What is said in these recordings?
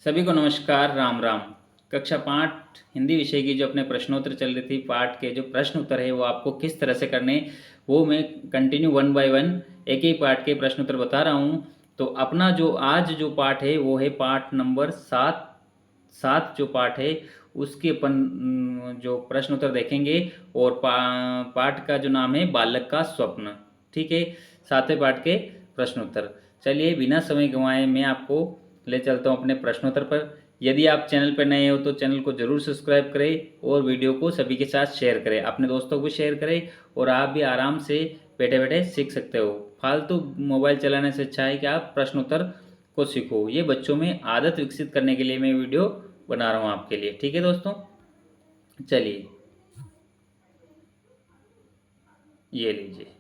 सभी को नमस्कार, राम राम। कक्षा 5 हिंदी विषय की जो अपने प्रश्नोत्तर चल रही थी, पाठ के जो प्रश्न उत्तर है वो आपको किस तरह से करने, वो मैं कंटिन्यू 1 बाय 1 एक ही पाठ के प्रश्न उत्तर बता रहा हूँ। तो अपना जो आज जो पाठ है वो है पाठ नंबर 7। 7 जो पाठ है उसके अपन जो प्रश्न उत्तर देखेंगे। और पाठ का जो नाम है बालक का स्वप्न। ठीक है, 7वें पाठ के प्रश्न उत्तर। चलिए बिना समय गंवाए मैं आपको ले चलता हूँ अपने प्रश्नोत्तर पर। यदि आप चैनल पर नए हो तो चैनल को जरूर सब्सक्राइब करें और वीडियो को सभी के साथ शेयर करें, अपने दोस्तों को शेयर करें। और आप भी आराम से बैठे बैठे सीख सकते हो। फालतू मोबाइल चलाने से अच्छा है कि आप प्रश्नोत्तर को सीखो। ये बच्चों में आदत विकसित करने के लिए मैं वीडियो बना रहा हूँ आपके लिए। ठीक है दोस्तों, चलिए ये लीजिए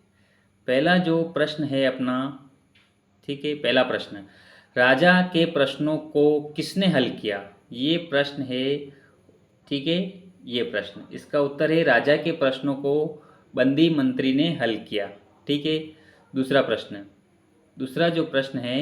पहला जो प्रश्न है अपना। ठीक है, पहला प्रश्न, राजा के प्रश्नों को किसने हल किया? ये प्रश्न है। ठीक है, ये प्रश्न, इसका उत्तर है राजा के प्रश्नों को बंदी मंत्री ने हल किया। ठीक है, दूसरा प्रश्न, दूसरा जो प्रश्न है,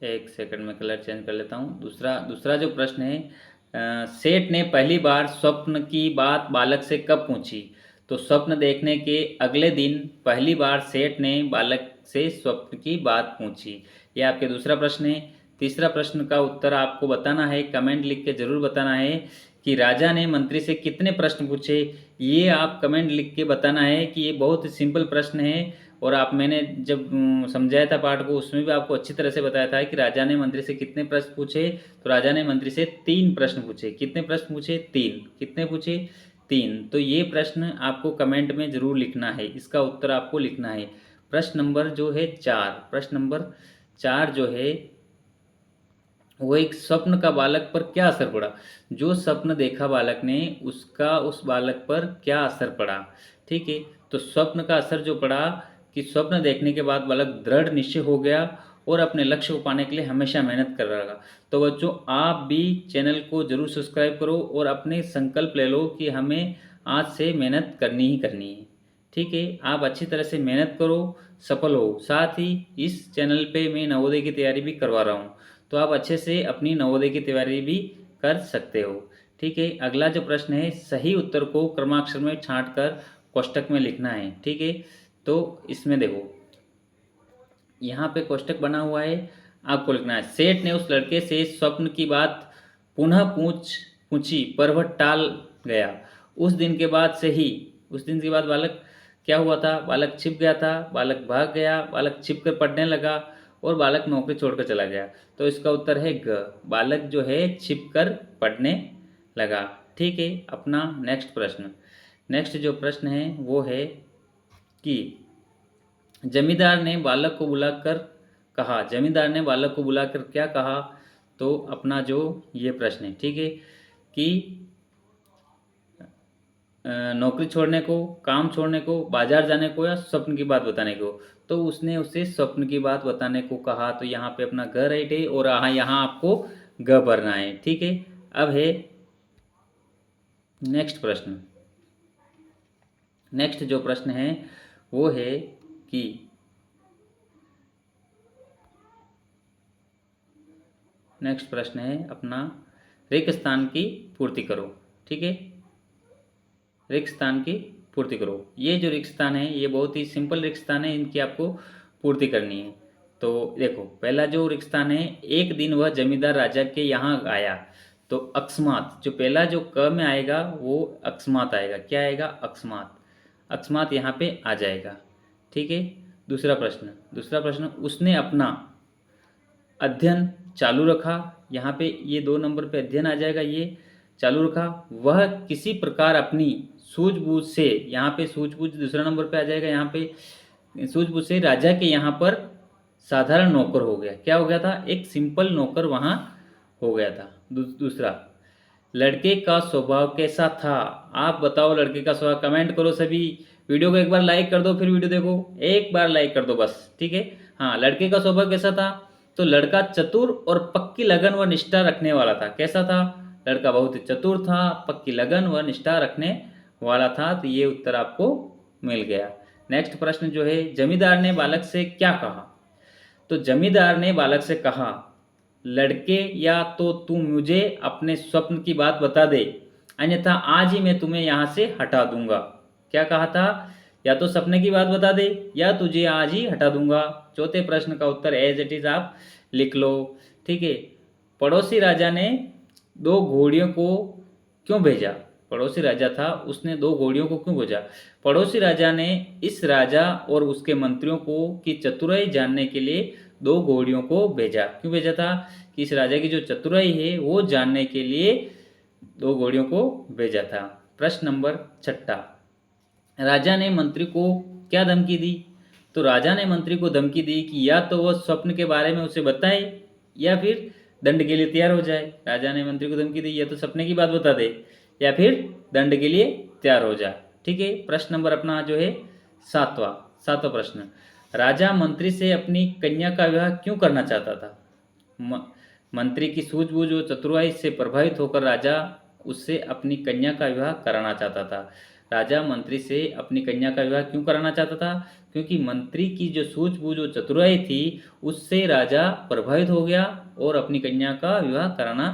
एक सेकंड में कलर चेंज कर लेता हूँ। दूसरा दूसरा जो प्रश्न है, सेठ ने पहली बार स्वप्न की बात बालक से कब पूछी? तो स्वप्न देखने के अगले दिन पहली बार सेठ ने बालक से स्वप्न की बात पूछी। यह आपके दूसरा प्रश्न है। तीसरा प्रश्न का उत्तर आपको बताना है, कमेंट लिख के जरूर बताना है कि राजा ने मंत्री से कितने प्रश्न पूछे। ये आप कमेंट लिख के बताना है कि ये बहुत ही सिंपल प्रश्न है। और आप, मैंने जब समझाया था पाठ को, उसमें भी आपको अच्छी तरह से बताया था कि राजा ने मंत्री से कितने प्रश्न पूछे। तो राजा ने मंत्री से 3 प्रश्न पूछे। कितने प्रश्न पूछे? 3। कितने पूछे? 3। तो ये प्रश्न आपको कमेंट में जरूर लिखना है, इसका उत्तर आपको लिखना है। प्रश्न नंबर जो है 4, प्रश्न नंबर 4 जो है वो, एक स्वप्न का बालक पर क्या असर पड़ा? जो स्वप्न देखा बालक ने उसका उस बालक पर क्या असर पड़ा? ठीक है, तो स्वप्न का असर जो पड़ा कि स्वप्न देखने के बाद बालक दृढ़ निश्चय हो गया और अपने लक्ष्य को पाने के लिए हमेशा मेहनत कर रहा है। तो बच्चों, आप भी चैनल को जरूर सब्सक्राइब करो और अपने संकल्प ले लो कि हमें आज से मेहनत करनी ही करनी है। ठीक है, आप अच्छी तरह से मेहनत करो, सफल हो। साथ ही इस चैनल पे मैं नवोदय की तैयारी भी करवा रहा हूँ, तो आप अच्छे से अपनी नवोदय की तैयारी भी कर सकते हो। ठीक है, अगला जो प्रश्न है, सही उत्तर को क्रमाक्षर में छांट कर कोष्टक में लिखना है। ठीक है, तो इसमें देखो, यहाँ पे कोष्टक बना हुआ है, आपको लिखना है, सेठ ने उस लड़के से स्वप्न की बात पुनः पूछी पर वह टाल गया। उस दिन के बाद से ही, उस दिन के बाद बालक क्या हुआ था? बालक छिप गया था, बालक भाग गया, बालक छिप कर पढ़ने लगा और बालक नौकरी छोड़कर चला गया। तो इसका उत्तर है ग, बालक जो है छिप कर पढ़ने लगा। ठीक है, अपना नेक्स्ट प्रश्न, नेक्स्ट जो प्रश्न है वो है कि जमींदार ने बालक को बुलाकर कहा, जमींदार ने बालक को बुलाकर क्या कहा? तो अपना जो ये प्रश्न है, ठीक है, कि नौकरी छोड़ने को, काम छोड़ने को, बाजार जाने को, या स्वप्न की बात बताने को? तो उसने उसे स्वप्न की बात बताने को कहा। तो यहाँ पे अपना ग राइट है और यहाँ आपको ग भरना है। ठीक है, अब है नेक्स्ट प्रश्न। नेक्स्ट जो प्रश्न है वो है कि नेक्स्ट प्रश्न है अपना, रिक्त स्थान की पूर्ति करो। ठीक है, रिक्त स्थान की पूर्ति करो। ये जो रिक्त स्थान है ये बहुत ही सिंपल रिक्त स्थान है, इनकी आपको पूर्ति करनी है। तो देखो, पहला जो रिक्त स्थान है, एक दिन वह जमींदार राजा के यहाँ आया। तो अकस्मात, जो पहला जो क में आएगा वो अकस्मात आएगा। क्या आएगा? अकस्मात। अकस्मात यहाँ पे आ जाएगा। ठीक है, दूसरा प्रश्न, दूसरा प्रश्न, उसने अपना अध्ययन चालू रखा। यहाँ पे ये 2 नंबर पे अध्ययन आ जाएगा, ये चालू रखा। वह किसी प्रकार अपनी सूझबूझ से, यहाँ पे सूझबूझ दूसरा नंबर पे आ जाएगा। यहाँ पे सूझबूझ से राजा के यहाँ पर साधारण नौकर हो गया। क्या हो गया था? एक सिंपल नौकर वहाँ हो गया था। दूसरा, लड़के का स्वभाव कैसा था? आप बताओ लड़के का स्वभाव, कमेंट करो सभी। वीडियो को एक बार लाइक कर दो, फिर वीडियो देखो, एक बार लाइक कर दो बस। ठीक है, हाँ, लड़के का स्वभाव कैसा था? तो लड़का चतुर और पक्की लगन व निष्ठा रखने वाला था। कैसा था? लड़का बहुत ही चतुर था, पक्की लगन व निष्ठा रखने वाला था। तो ये उत्तर आपको मिल गया। नेक्स्ट प्रश्न जो है, जमींदार ने बालक से क्या कहा? तो जमींदार ने बालक से कहा, लड़के, या तो तू मुझे अपने स्वप्न की बात बता दे, अन्यथा आज ही मैं तुम्हें यहाँ से हटा दूंगा। क्या कहा था? या तो सपने की बात बता दे या तुझे आज ही हटा दूंगा। चौथे प्रश्न का उत्तर एज इट इज आप लिख लो। ठीक है। पड़ोसी राजा ने 2 घोड़ियों को क्यों भेजा? पड़ोसी राजा था, उसने 2 घोड़ियों को क्यों भेजा? पड़ोसी राजा ने इस राजा और उसके मंत्रियों को की चतुराई जानने के लिए 2 घोड़ियों को भेजा। क्यों भेजा था? कि इस राजा की जो चतुराई है वो जानने के लिए 2 घोड़ियों को भेजा था। प्रश्न नंबर 6, राजा ने मंत्री को क्या धमकी दी? तो राजा ने मंत्री को धमकी दी कि या तो वह स्वप्न के बारे में उसे बताए या फिर दंड के लिए तैयार हो जाए। राजा ने मंत्री को धमकी दी, या तो सपने की बात बता दे या फिर दंड के लिए तैयार हो जा। ठीक है। प्रश्न नंबर अपना जो है 7वां प्रश्न, राजा मंत्री से अपनी कन्या का विवाह क्यों करना चाहता था? मंत्री की सूझबूझ और चतुराई से प्रभावित होकर राजा उससे अपनी कन्या का विवाह कराना चाहता था। राजा मंत्री से अपनी कन्या का विवाह क्यों कराना चाहता था? क्योंकि मंत्री की जो सूझबूझ और चतुराई थी उससे राजा प्रभावित हो गया और अपनी कन्या का विवाह कराना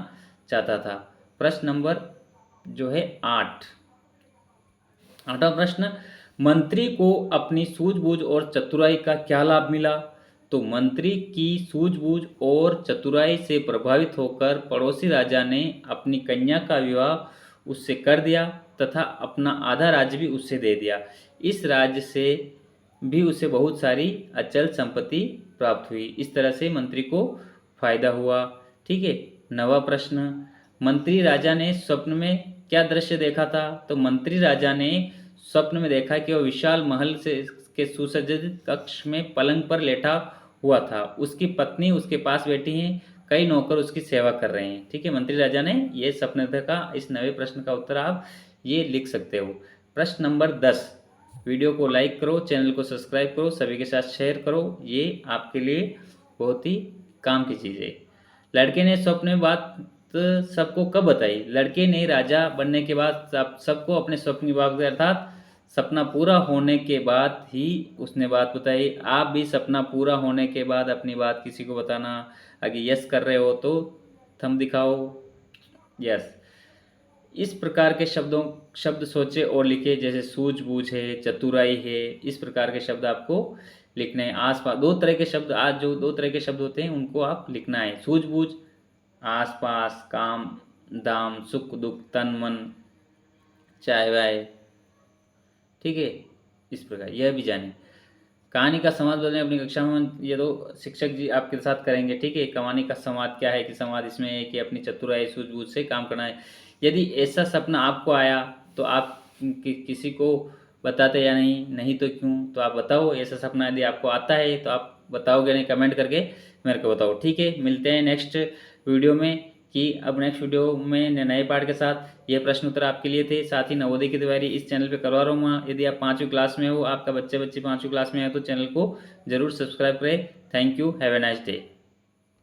चाहता था। प्रश्न नंबर जो है 8वां प्रश्न, मंत्री को अपनी सूझबूझ और चतुराई का क्या लाभ मिला? तो मंत्री की सूझबूझ और चतुराई से प्रभावित होकर पड़ोसी राजा ने अपनी कन्या का विवाह उससे कर दिया तथा अपना आधा राज्य भी उससे दे दिया। इस राज्य से भी उसे बहुत सारी अचल संपत्ति प्राप्त हुई। इस तरह से मंत्री को फायदा हुआ। ठीक है। 9वां प्रश्न, मंत्री राजा ने स्वप्न में क्या दृश्य देखा था? तो मंत्री राजा ने स्वप्न में देखा कि वह विशाल महल से के सुसज्जित कक्ष में पलंग पर लेटा हुआ था। उसकी पत्नी उसके पास बैठी हैं, कई नौकर उसकी सेवा कर रहे हैं। ठीक है। मंत्री राजा ने ये सपने देखा। इस 9वें प्रश्न का उत्तर आप ये लिख सकते हो। प्रश्न नंबर 10, वीडियो को लाइक करो, चैनल को सब्सक्राइब करो, सभी के साथ शेयर करो, ये आपके लिए बहुत ही काम की चीज़ है। लड़के ने स्वप्न में बात सबको कब बताई? लड़के ने राजा बनने के बाद सबको अपने स्वप्न की बात बताई, अर्थात सपना पूरा होने के बाद ही उसने बात बताई। आप भी सपना पूरा होने के बाद अपनी बात किसी को बताना। अगर यस कर रहे हो तो थंब दिखाओ, यस। इस प्रकार के शब्द सोचे और लिखे, जैसे सूझबूझ है, चतुराई है, इस प्रकार के शब्द आपको लिखने हैं। आसपास 2 तरह के शब्द, आज जो 2 तरह के शब्द होते हैं उनको आप लिखना है। सूझबूझ, आसपास, काम दाम, सुख दुख, तन मन, चाय वाय। ठीक है। इस प्रकार यह भी जाने। कहानी का संवाद बदलें अपनी कक्षा में, ये तो शिक्षक जी आपके साथ करेंगे। ठीक है। कहानी का संवाद क्या है कि संवाद इसमें है कि अपनी चतुराई सूझबूझ से काम करना है। यदि ऐसा सपना आपको आया तो आप किसी को बताते या नहीं तो क्यों? तो आप बताओ, ऐसा सपना यदि आपको आता है तो आप बताओगे नहीं, कमेंट करके मेरे को बताओ। ठीक है। मिलते हैं नेक्स्ट वीडियो में, कि अब नेक्स्ट वीडियो में नए पार्ट के साथ। ये प्रश्न उत्तर आपके लिए थे। साथ ही नवोदय की तैयारी इस चैनल पे करवा रहा हूँ। यदि आप 5वीं क्लास में हो, आपका बच्चे 5वीं क्लास में है, तो चैनल को जरूर सब्सक्राइब करें। Thank you. Have a nice day.